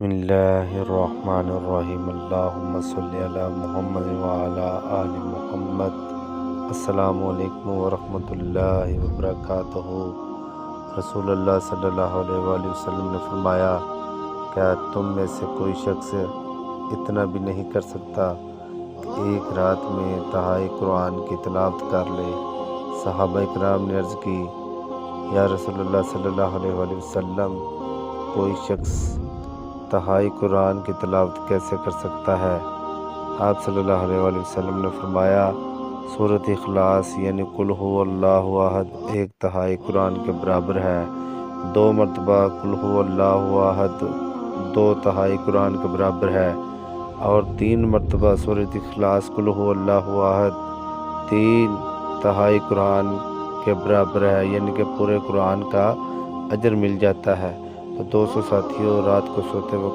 بسم اللہ الرحمن الرحیم اللہم صلی علی محمد وعلی آل محمد۔ السلام علیکم ورحمۃ اللہ وبرکاتہ۔ رسول اللہ صلی اللہ علیہ وآلہ وسلم نے فرمایا، کیا تم میں سے کوئی شخص اتنا بھی نہیں کر سکتا کہ ایک رات میں تہائی قرآن کی تلاوت کر لے؟ صحابہ اکرام نے عرض کی، یا رسول اللہ صلی اللہ علیہ وآلہ وسلم، کوئی شخص تہائی قرآن کی تلاوت کیسے کر سکتا ہے؟ آپ صلی اللہ علیہ وآلہ وسلم نے فرمایا، سورۃ اخلاص یعنی قل ھو اللہ احد ایک تہائی قرآن کے برابر ہے۔ 2 مرتبہ قل ھو اللہ احد 2 تہائی قرآن کے برابر ہے، اور 3 مرتبہ سورۃ اخلاص قل ھو اللہ احد 3 تہائی قرآن کے برابر ہے، یعنی کہ پورے قرآن کا اجر مل جاتا ہے۔ تو دوستو ساتھیو، رات کو سوتے وقت